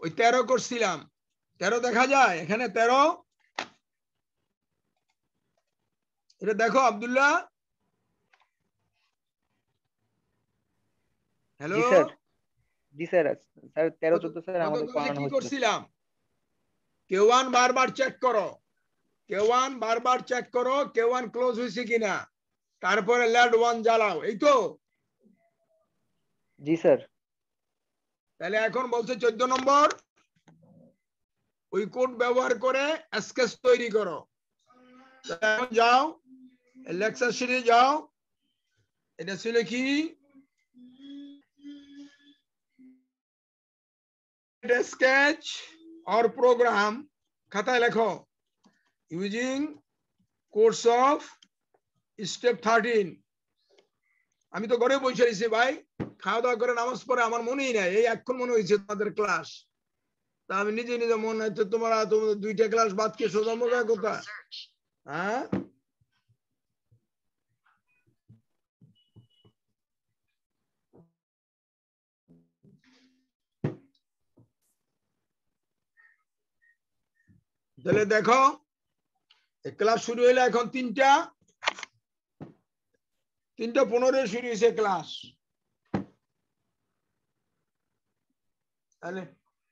ওই 13 করছিলাম, 13 দেখা যায় এখানে 13, এটা দেখো আব্দুল্লাহ। হ্যালো জি স্যার, স্যার 13 14 স্যার আমাদের পড়ানো কি হচ্ছে। করছিলাম? K1 বারবার চেক করো, K1 বারবার চেক করো, K1 ক্লোজ হয়েছে কিনা, তারপরে ল্যাড 1 জ্বালাও, এই তো। জি স্যার। তাহলে এখন বলছে 14 নম্বর, ওই কোড ব্যবহার করে স্কেচ তৈরি করো। এখন যাও লেকচার শিটে যাও, এটা ছিল কি স্কেচ অর প্রোগ্রাম, খাতায় লেখো ইউজিং কোর্স অফ স্টেপ 13। আমি তো ঘরে বসে রয়েছি ভাই, খাওয়া দাওয়া করে নামাজ পড়ে আমার মনেই নাই, এই এখন মনে হয়েছে তোমাদের ক্লাস। তা আমি নিজে নিজে মনে হচ্ছে তোমাদের 2টা ক্লাস বাদ কে সোজা মোজা কথা। হ্যাঁ তাহলে দেখো ক্লাস শুরু হইলে এখন 3:15 শুরু হয়েছে ক্লাস। তাহলে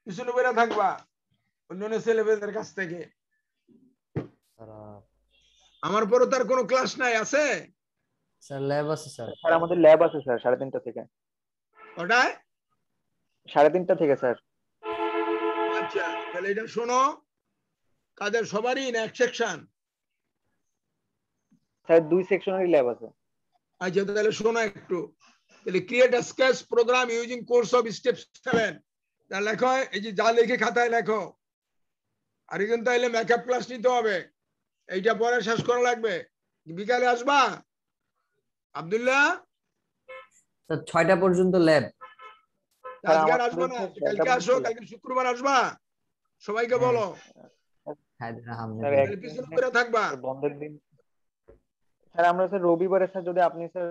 পিছনে বেড়া থাকবা অন্যান্য ছেলেমেয়েদের কাছ থেকে। আমার পরে তার কোনো ক্লাস নাই, আছে স্যার ল্যাব আছে স্যার। স্যার আমাদের ল্যাব আছে স্যার 3:30 থেকে। ওটায় 3:30 থেকে স্যার। আচ্ছা তাহলে এটা শোনো, কাদের সবারই না এক সেকশন? স্যার 2 সেকশনেরই ল্যাব আছে। আচ্ছা তাহলে শোনো একটু, তাহলে create a sketch program using course of step 7। তাহলে লেখো, এই যে যা লিখে খাতায় লেখো। আর কিন্তু তাইলে মেকআপ ক্লাস নিতে হবে, এইটা পরে শেষ করা লাগবে। বিকালে আসবা আব্দুল্লাহ? স্যার 6টা পর্যন্ত ল্যাব। আজকে আর আসবো না, কালকে আসো, কালকে শুক্রবার আসবা, সবাইকে বলো। স্যার পিছনে করে থাকবা। বন্ধের দিন স্যার আমরা স্যার রবিবারে স্যার যদি আপনি স্যার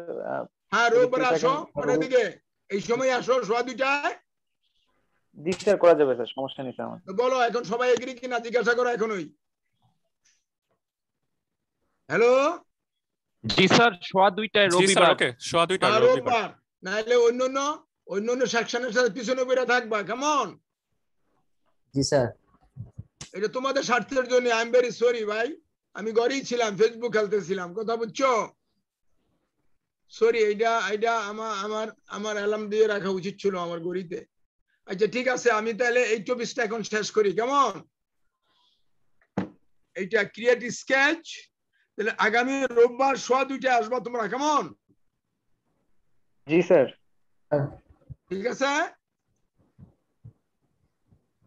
হ্যাঁ রবিবার আসো, পরের দিকে এই সময় আসো 2:15। জি স্যার করা যাবে স্যার, সমস্যা নেই স্যার আমার। বলো এখন সবাই এগ্রি কিনা জিজ্ঞাসা করো এখনই। হ্যালো জি স্যার, 2:15 রবিবার। ওকে 2:15 রবিবার, নাহলে অন্য সেকশনের সাথে পিছনে বেড়ে থাকবা, কেমন? জি স্যার। এটা তোমাদের স্বার্থের জন্য, আই এম ভেরি সরি ভাই, আমি ঘরেই ছিলাম, ফেসবুক খেলতেছিলাম, কথা বুঝছো? সরি, এইটা আমার অ্যালার্ম দিয়ে রাখা উচিত ছিল আমার ঘড়িতে। আচ্ছা ঠিক আছে, আমি তাহলে এই টপিকটা এখন শেষ করি, কেমন? এইটা ক্রিয়েট স্কেচ, তাহলে আগামী রোববার 2:15 আসবা তোমরা, কেমন? জি স্যার। ঠিক আছে,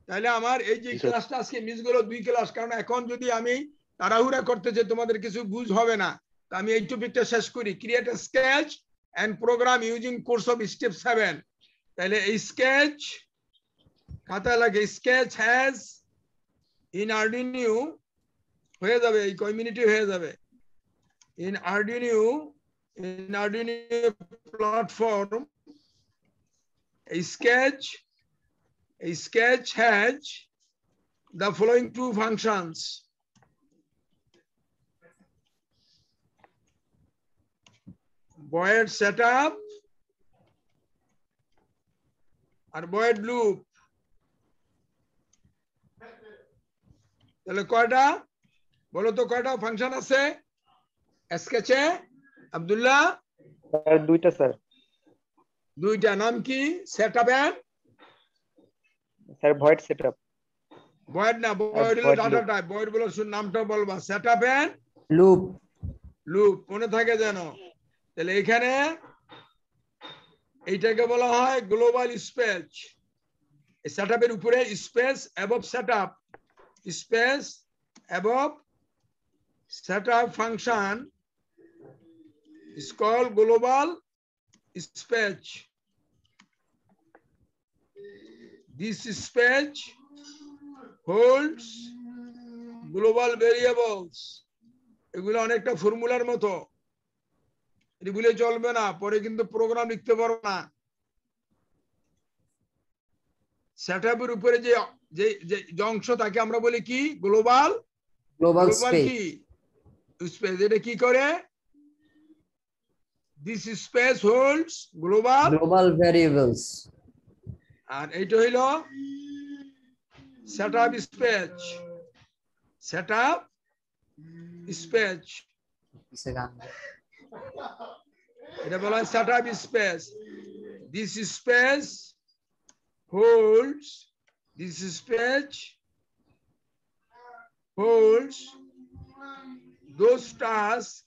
তাহলে আমার এই যে ক্লাসটা আজকে মিস গেল 2 ক্লাস, কারণ এখন যদি আমি তাড়াহুড়া করতে যে তোমাদের কিছু বুঝ হবে না, তো আমি এই টপিকটা শেষ করি। Create a sketch and program using course of step 7। তাহলে এই স্কেচ খাতা লাগে, স্কেচ হ্যাজ ইন আর্ডিনিউ, হয়ে যাবে এই কয় মিনিটে হয়ে যাবে। In Arduino platform a sketch has the following 2 functions: void setup আর void loop। তাহলে কয়টা বলো তো, কয়টা ফাংশন আছে স্কেচে আব্দুল্লাহ? স্যার 2টা স্যার। 2টা, নাম কি? Setup and sir void setup. Void না, ভয়েড হলো ডাটা টাইপ, ভয়েড বলো নামটা বলবা, সেটআপ এন্ড লুপ। লুপ মনে থাকে যেন। তাহলে এখানে এইটাকে বলা হয় গ্লোবাল স্পেস। এই সেটআপের উপরে space above setup, space above setup function is called global space. This space holds global variables. এগুলো অনেকটা ফর্মুলার মতো, এগুলো চলবে না, পরে কিন্তু প্রোগ্রাম লিখতে পারবো না। সেটআপের উপরে যে যে যে অংশ তাকে আমরা বলি কি গ্লোবাল গ্লোবাল গ্লোবাল স্পেস কি স্পেস এটা কি করে this space holds global global variables আর এইটা হইল সেটআপ স্পেস সেটআপ স্পেস এটা বলা হয় setup space this space holds this space holds those tasks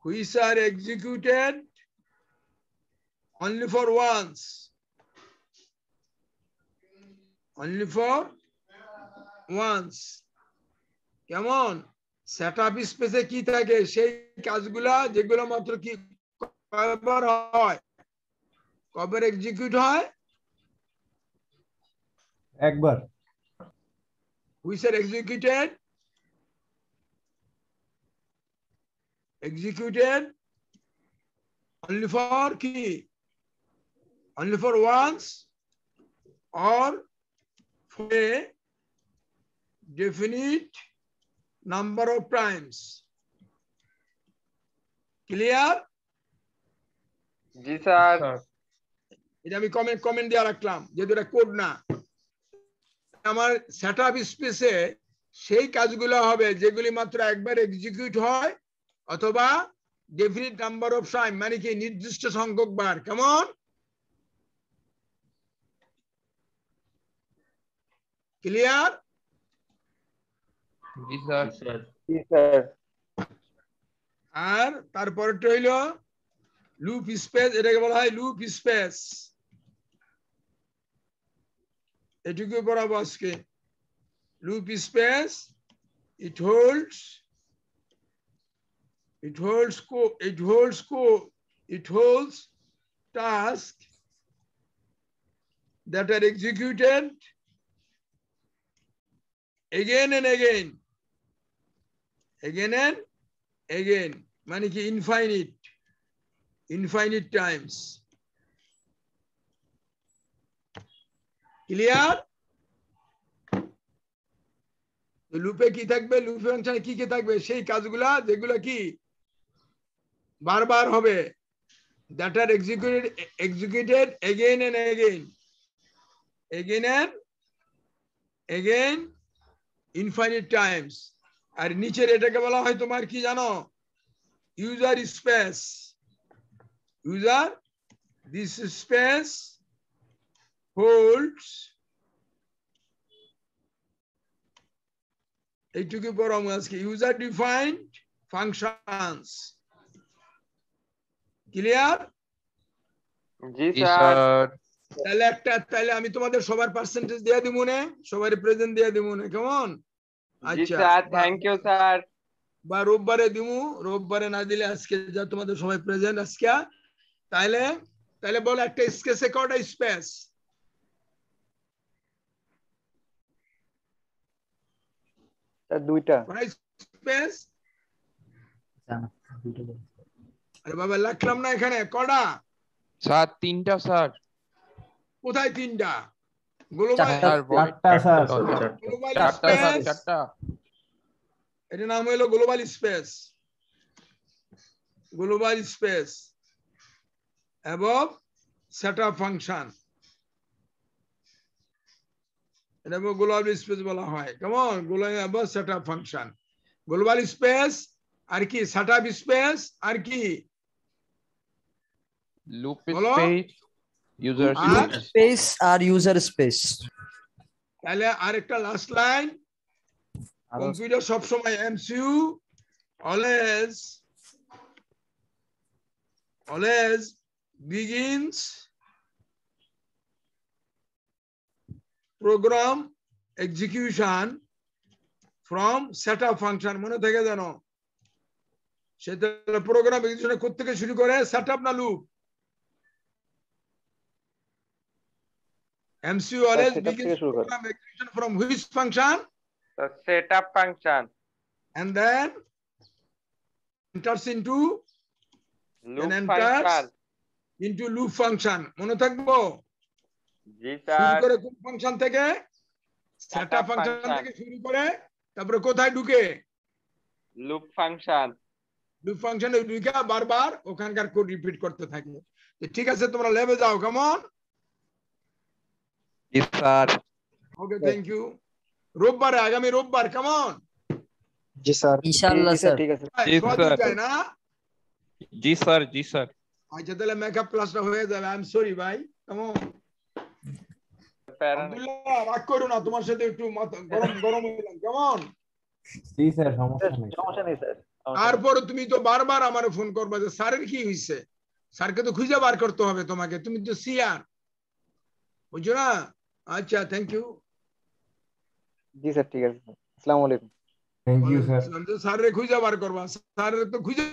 which are executed only for once কেমন সেটআপ স্পেসে কি থাকে সেই কাজগুলা যেগুলো মাত্র কি কয়বার হয় কবে এক্সিকিউট হয় একবার which are executed only for key only for once or for a definite number of times clear G sir এটা আমি কমেন্ট দিয়ে রাখলাম যেহেতু এটা কোড না আমার সেটআপ স্পেসে সেই কাজগুলো হবে যেগুলি মাত্র একবার এক্সিকিউট হয় অথবা ডেফিনিট নাম্বার অফ টাইম মানে কি নির্দিষ্ট সংখ্যক বার কেমন ক্লিয়ার জি স্যার জি স্যার আর তারপরটা হইল লুপ স্পেস এটাকে বলা হয় লুপ স্পেস এটুকু পড়াবো আজকে loop space it holds tasks that are executed again and again মানে কি infinite times ক্লিয়ার লুপে কি থাকবে লুপে ফাংশনে কি কি থাকবে সেই কাজগুলা যেগুলো কি বারবার হবে that are executed again and again infinite times আর নিচের এটাকে বলা হয় তোমার কি জানো user space this space holds এইটুকু পড়াবো আজকে ইউজার ডিফাইন্ড ফাংশনস ক্লিয়ার জি জি স্যার স্যার তাহলে আমি তোমাদের সবার পার্সেন্টেজ দিয়ে দিব না সবার প্রেজেন্ট দিয়ে দিব না কেমন জি স্যার থ্যাংক ইউ স্যার বা রোববারে দিমু রোববারে না দিলে আজকে যা তোমাদের সবাই প্রেজেন্ট আজকে তাহলে বলো একটা স্কেচে কয়টা স্পেস স্যার দুইটা স্পেস আরে বাবা লিখলাম না এখানে কয়টা স্যার তিনটা স্যার কোথায় তিনটা গ্লোবাল চারটা স্যার চারটা স্যার চারটা এটার নাম হলো গ্লোবাল স্পেস এবং সেটআপ ফাংশন এটা গ্লোবাল স্পেস বলা হয় কেমন global setup function global space আর কি সেটআপ স্পেস আর কি লুপ বলো। স্পেস ইউজার আর স্পেস আর ইউজার স্পেস তাহলে আরেকটা লাস্ট লাইন কম্পিউটার সব সময় MCU always begins program execution from setup function মনে থেকে জানো সেটা প্রোগ্রাম এক্সিকিউশন কোথা থেকে শুরু করে সেটআপ না loop MCU always begins program execution from which function setup function and then enters into loop enters function into loop function মনে থাকবো জি শুরু স্যার করে কোন ফাংশন থেকে সেটআপ ফাংশন function। থেকে শুরু করে তারপরে কোথায় ঢুকে লুপ ফাংশন লুপ ফাংশনে ঢুকে বারবার ওখানকার কোড রিপিট করতে থাকে তো ঠিক আছে তোমরা লেবে যাও কেমন Yes, sir. Okay thank you রোববারে আগামী রোববার কেমন জি স্যার ইনশাআল্লাহ স্যার ঠিক আছে জি, স্যার। না Ji, sir. Ji, sir. আচ্ছা তাহলে মেকআপ ক্লাসটা হয়ে যাবে আই এম সরি ভাই কেমন আব্দুল্লাহ রাগ করো না তোমার সাথে একটু গরম গরম হইলাম কেমন জি স্যার সমস্যা নেই সমস্যা নেই স্যার তারপর তুমি তো বারবার আমারে ফোন করবা যে স্যারের কি হইছে স্যারকে তো খুঁজে বার করতে হবে তোমাকে তুমি তো সিআর বুঝছো না আচ্ছা থ্যাংক ইউ জি স্যার ঠিক আছে আসসালামু আলাইকুম থ্যাংক ইউ স্যার স্যারের খুঁজে বার করবা স্যারের তো খুঁজে